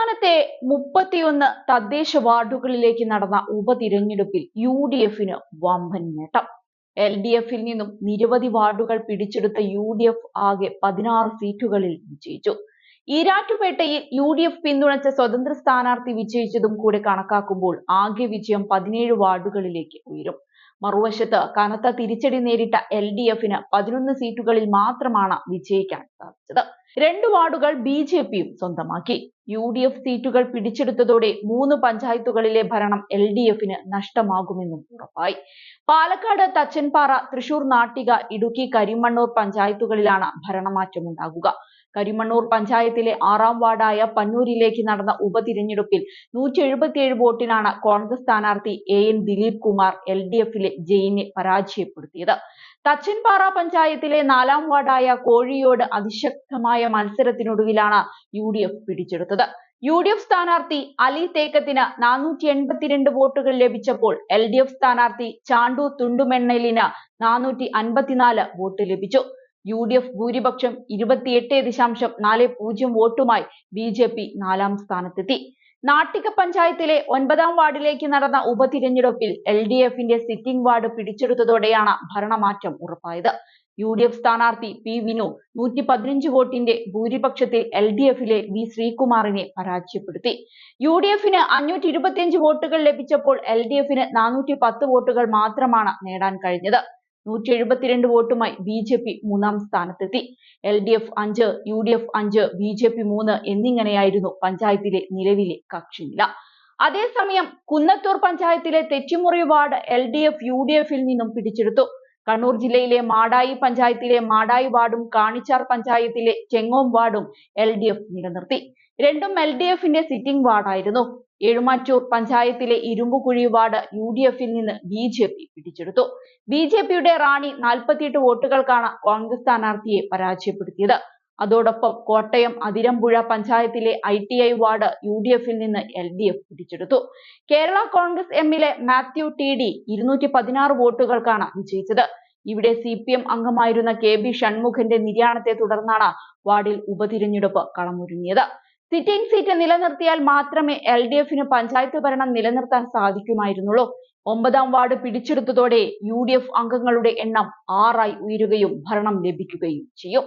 സംസ്ഥാനത്തെ 31 തദ്ദേശ വാർഡുകളിലേക്ക് നടന്ന ഉപതിരഞ്ഞെടുപ്പിൽ UDFന് വമ്പൻ നേട്ടം. LDFിൽ നിന്നും നിരവധി വാർഡുകൾ പിടിച്ചെടുത്ത UDF ആകെ 16 സീറ്റുകളിൽ വിജയിച്ചു. ഈരാറ്റുപേട്ടയിൽ UDF പിന്തുണച്ച സ്വതന്ത്ര സ്ഥാനാർത്ഥി വിജയിച്ചതും കൂടെ കണക്കാക്കുമ്പോൾ ആകെ വിജയം 17 വാർഡുകളിലേക്ക് ഉയരും. മറുവശത്ത് കനത്ത തിരിച്ചടി നേരിട്ട LDFന് 11 സീറ്റുകളിൽ മാത്രമാണ് വിജയിക്കാൻ സാധിച്ചത്. 2 വാർഡുകൾ BJPയും സ്വന്തമാക്കി. UDF സീറ്റുകൾ പിടിച്ചെടുത്തതോടെ 3 പഞ്ചായത്തുകളിലെ ഭരണം LDFന് നഷ്ടമാകുമെന്നും ഉറപ്പായി. പാലക്കാട് തച്ചൻപാറ, തൃശൂർ നാട്ടിക, ഇടുക്കി കരിമണ്ണൂർ പഞ്ചായത്തുകളിലാണ് ഭരണമാറ്റമുണ്ടാകുക. കരിമണ്ണൂർ പഞ്ചായത്തിലെ 6ാം വാർഡായ പന്നൂരിലേക്ക് നടന്ന ഉപതിരഞ്ഞെടുപ്പിൽ 177 വോട്ടിനാണ് കോൺഗ്രസ് സ്ഥാനാർത്ഥി AN ദിലീപ് കുമാർ LDFിലെ ജയിനെ പരാജയപ്പെടുത്തിയത്. തച്ചൻപാറ പഞ്ചായത്തിലെ 4ാം വാർഡായ കോഴിയോട് അതിശക്തമായ മത്സരത്തിനൊടുവിലാണ് UDF പിടിച്ചെടുത്തത്. UDF സ്ഥാനാർത്ഥി അലി തേക്കത്തിന് 482 വോട്ടുകൾ ലഭിച്ചപ്പോൾ LDF സ്ഥാനാർത്ഥി ചാണ്ടു തുണ്ടുമെണ്ണലിന് 454 വോട്ട് ലഭിച്ചു. UDF ഭൂരിപക്ഷം 28.40 വോട്ടുമായി BJP 4ാം സ്ഥാനത്തെത്തി. നാട്ടിക പഞ്ചായത്തിലെ 9ാം വാർഡിലേക്ക് നടന്ന ഉപതിരഞ്ഞെടുപ്പിൽ LDFന്റെ സിറ്റിംഗ് വാർഡ് പിടിച്ചെടുത്തതോടെയാണ് ഭരണമാറ്റം ഉറപ്പായത്. UDF സ്ഥാനാർത്ഥി P വിനു 115 വോട്ടിന്റെ ഭൂരിപക്ഷത്തിൽ LDFിലെ V ശ്രീകുമാറിനെ പരാജയപ്പെടുത്തി. UDFന് 525 വോട്ടുകൾ ലഭിച്ചപ്പോൾ LDFന് 410 വോട്ടുകൾ മാത്രമാണ് നേടാൻ കഴിഞ്ഞത്. 172 വോട്ടുമായി BJP 3ാം സ്ഥാനത്തെത്തി. LDF 5, UDF 5, BJP 3 എന്നിങ്ങനെയായിരുന്നു പഞ്ചായത്തിലെ നിലവിലെ കക്ഷിനില. അതേസമയം കുന്നത്തൂർ പഞ്ചായത്തിലെ തെറ്റിമുറി വാർഡ് LDF UDFിൽ നിന്നും പിടിച്ചെടുത്തു. കണ്ണൂർ ജില്ലയിലെ മാടായി പഞ്ചായത്തിലെ മാടായി വാർഡും കാണിച്ചാർ പഞ്ചായത്തിലെ ചെങ്ങോം വാർഡും LDF നിലനിർത്തി. രണ്ടും LDFന്റെ സിറ്റിംഗ് വാർഡായിരുന്നു. എഴുമാറ്റൂർ പഞ്ചായത്തിലെ ഇരുമ്പുകുഴി വാർഡ് UDFിൽ നിന്ന് BJP പിടിച്ചെടുത്തു. BJPയുടെ റാണി 48 വോട്ടുകൾക്കാണ് കോൺഗ്രസ് സ്ഥാനാർത്ഥിയെ പരാജയപ്പെടുത്തിയത്. അതോടൊപ്പം കോട്ടയം അതിരമ്പുഴ പഞ്ചായത്തിലെ ITI വാർഡ് UDFിൽ നിന്ന് LDF പിടിച്ചെടുത്തു. കേരള കോൺഗ്രസ് എമ്മിലെ മാത്യു TD 216 വോട്ടുകൾക്കാണ് വിജയിച്ചത്. ഇവിടെ CPM അംഗമായിരുന്ന KB ഷൺമുഖന്റെ നിര്യാണത്തെ തുടർന്നാണ് വാർഡിൽ ഉപതിരഞ്ഞെടുപ്പ് കളമൊരുങ്ങിയത്. സിറ്റിംഗ് സീറ്റ് നിലനിർത്തിയാൽ മാത്രമേ LDFന് പഞ്ചായത്ത് ഭരണം നിലനിർത്താൻ സാധിക്കുമായിരുന്നുള്ളൂ. 9ാം വാർഡ് പിടിച്ചെടുത്തതോടെ UDF അംഗങ്ങളുടെ എണ്ണം 6 ആയി ഉയരുകയും ഭരണം ലഭിക്കുകയും ചെയ്യും.